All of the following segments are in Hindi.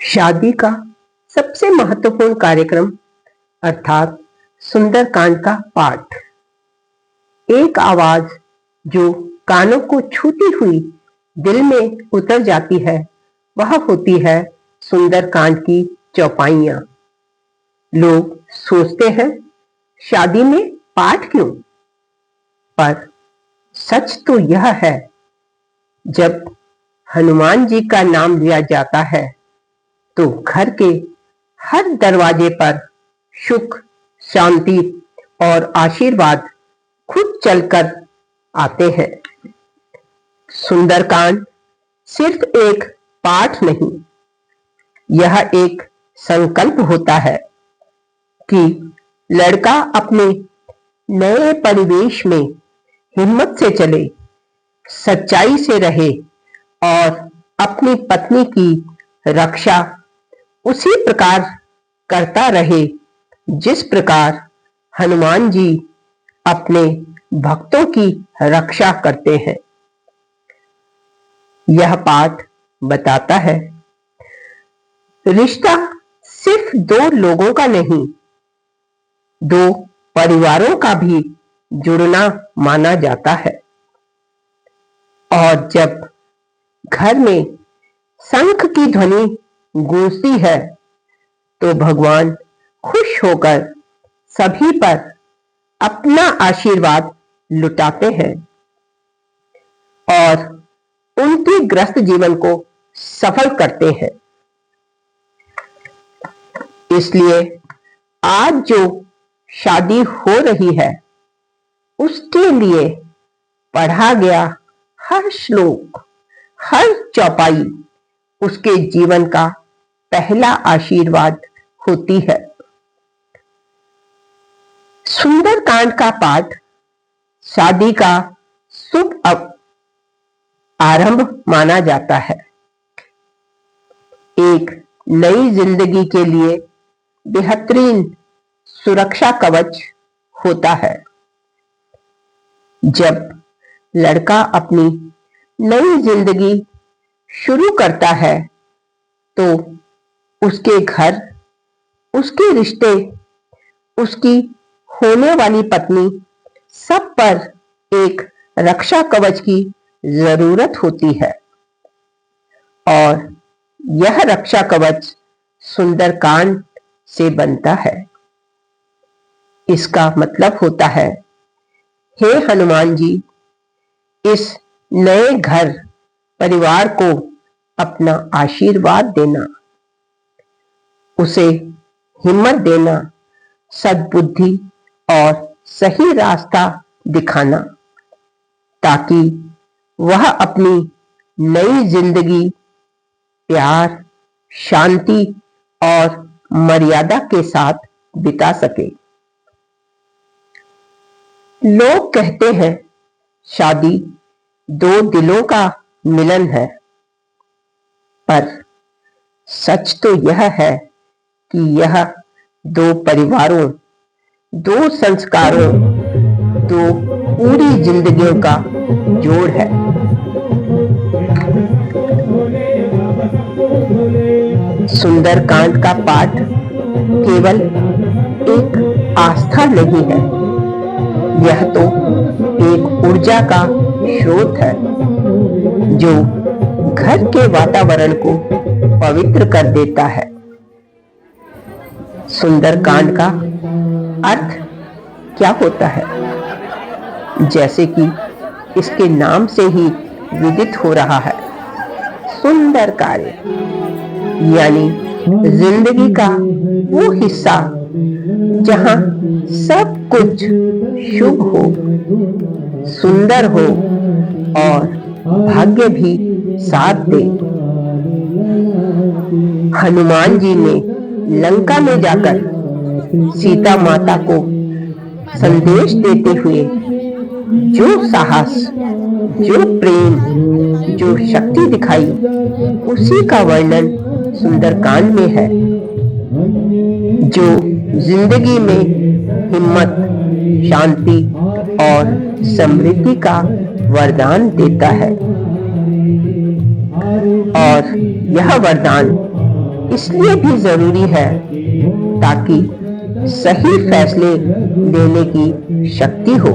शादी का सबसे महत्वपूर्ण कार्यक्रम अर्थात सुंदरकांड का पाठ। एक आवाज जो कानों को छूती हुई दिल में उतर जाती है वह होती है सुंदरकांड की चौपाइयां। लोग सोचते हैं शादी में पाठ क्यों, पर सच तो यह है जब हनुमान जी का नाम लिया जाता है तो घर के हर दरवाजे पर सुख, शांति और आशीर्वाद खुद चलकर आते हैं। सुंदरकांड सिर्फ एक पाठ नहीं, यह एक संकल्प होता है कि लड़का अपने नए परिवेश में हिम्मत से चले, सच्चाई से रहे और अपनी पत्नी की रक्षा उसी प्रकार करता रहे जिस प्रकार हनुमान जी अपने भक्तों की रक्षा करते हैं। यह पाठ बताता है रिश्ता सिर्फ दो लोगों का नहीं, दो परिवारों का भी जुड़ना माना जाता है। और जब घर में शंख की ध्वनि गूंजती है तो भगवान खुश होकर सभी पर अपना आशीर्वाद लुटाते हैं और उनके ग्रस्त जीवन को सफल करते हैं। इसलिए आज जो शादी हो रही है उसके लिए पढ़ा गया हर श्लोक, हर चौपाई उसके जीवन का पहला आशीर्वाद होती है। सुंदरकांड का पाठ शादी का शुभ आरंभ माना जाता है। एक नई जिंदगी के लिए बेहतरीन सुरक्षा कवच होता है। जब लड़का अपनी नई जिंदगी शुरू करता है तो उसके घर, उसके रिश्ते, उसकी होने वाली पत्नी, सब पर एक रक्षा कवच की जरूरत होती है और यह रक्षा कवच सुंदरकांड से बनता है। इसका मतलब होता है, हे हनुमान जी, इस नए घर परिवार को अपना आशीर्वाद देना, उसे हिम्मत देना, सद्बुद्धि और सही रास्ता दिखाना, ताकि वह अपनी नई जिंदगी प्यार, शांति और मर्यादा के साथ बिता सके। लोग कहते हैं शादी दो दिलों का मिलन है, पर सच तो यह है कि यह दो परिवारों, दो संस्कारों, दो पूरी जिंदगियों का जोड़ है। सुंदरकांड का पाठ केवल एक आस्था नहीं है, यह तो एक ऊर्जा का स्रोत है जो घर के वातावरण को पवित्र कर देता है। सुंदरकांड का अर्थ क्या होता है? जैसे कि इसके नाम से ही विदित हो रहा है, सुंदर कार्य यानी जिंदगी का वो हिस्सा जहां सब कुछ शुभ हो, सुंदर हो और भाग्य भी साथ दे। हनुमान जी ने लंका में जाकर सीता माता को संदेश देते हुए जो साहस, जो प्रेम, जो शक्ति दिखाई, उसी का वर्णन सुंदरकांड में है, जो जिंदगी में हिम्मत, शांति और समृद्धि का वरदान देता है। और यह वरदान इसलिए भी जरूरी है ताकि सही फैसले लेने की शक्ति हो,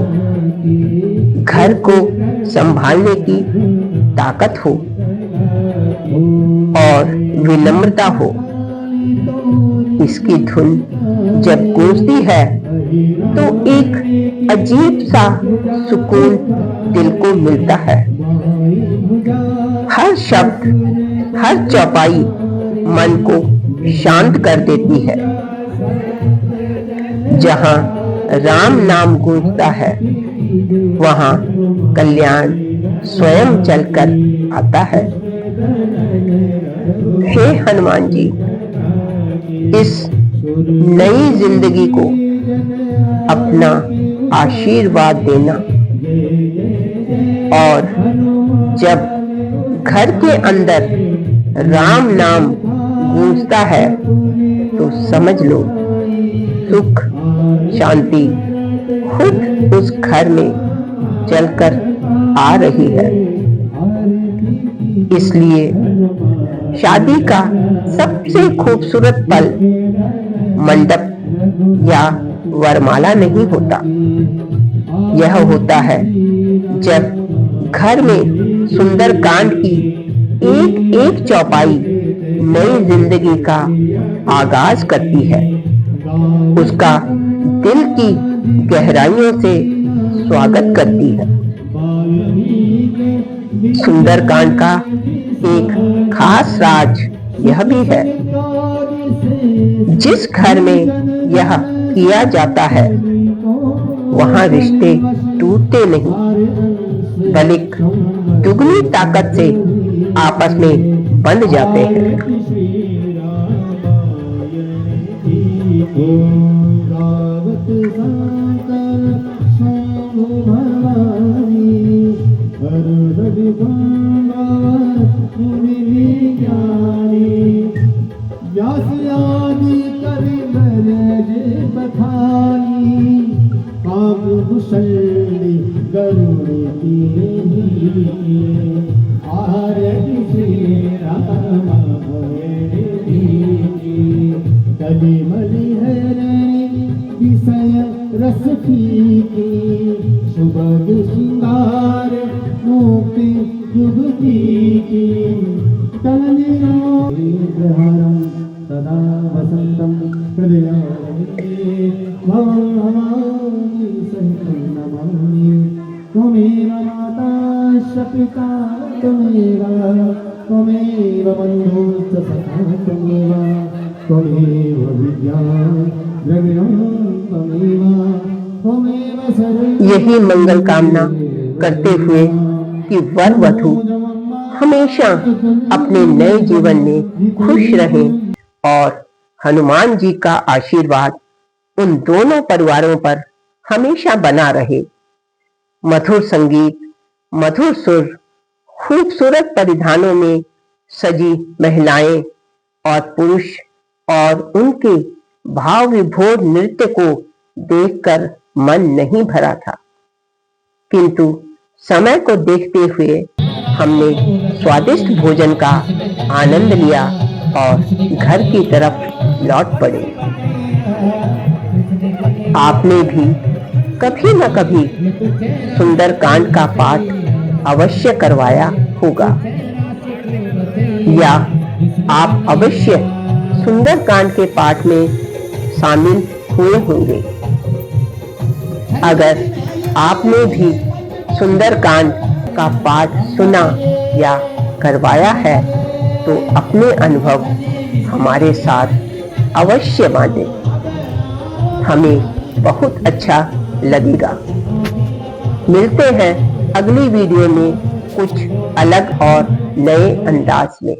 घर को संभालने की ताकत हो और विनम्रता हो। इसकी धुन जब गूंजती है तो एक अजीब सा सुकून दिल को मिलता है। हर शब्द, हर चौपाई मन को शांत कर देती है। जहां राम नाम गूंजता है वहां कल्याण स्वयं चलकर आता है। हे हनुमान जी, इस नई जिंदगी को अपना आशीर्वाद देना, और जब घर के अंदर राम नाम गूंजता है तो समझ लो सुख शांति खुद उस घर में चलकर आ रही है। इसलिए शादी का सबसे खूबसूरत पल मंडप या वरमाला नहीं होता। यह होता है जब घर में सुंदरकांड की एक एक चौपाई नई जिंदगी का आगाज करती है। उसका दिल की गहराइयों से स्वागत करती है। सुंदरकांड का एक खास राज यह भी है, जिस घर में यह किया जाता है वहां रिश्ते टूटते नहीं बल्कि दुगनी ताकत से आपस में बंध जाते हैं। सदा वसंतम त्वमेव माता पिता त्वमेव बन्धुश्च सखा त्वमेव विद्या द्रविणं त्वमेव सर्वं। यही मंगल कामना करते हुए कि वर वधू हमेशा अपने नए जीवन में खुश रहें और हनुमान जी का आशीर्वाद उन दोनों परिवारों पर हमेशा बना रहे। मधुर संगीत, मधुर सुर, खूबसूरत परिधानों में सजी महिलाएं और पुरुष और उनके भाव विभोर नृत्य को देखकर मन नहीं भरा था, किंतु समय को देखते हुए हमने स्वादिष्ट भोजन का आनंद लिया और घर की तरफ लौट पड़े। आपने भी कभी न कभी सुंदरकांड का पाठ अवश्य करवाया होगा, या आप अवश्य सुंदरकांड के पाठ में शामिल हुए होंगे। अगर आपने भी सुंदरकांड का पाठ सुना या करवाया है तो अपने अनुभव हमारे साथ अवश्य बांटें, हमें बहुत अच्छा लगेगा। मिलते हैं अगली वीडियो में कुछ अलग और नए अंदाज में।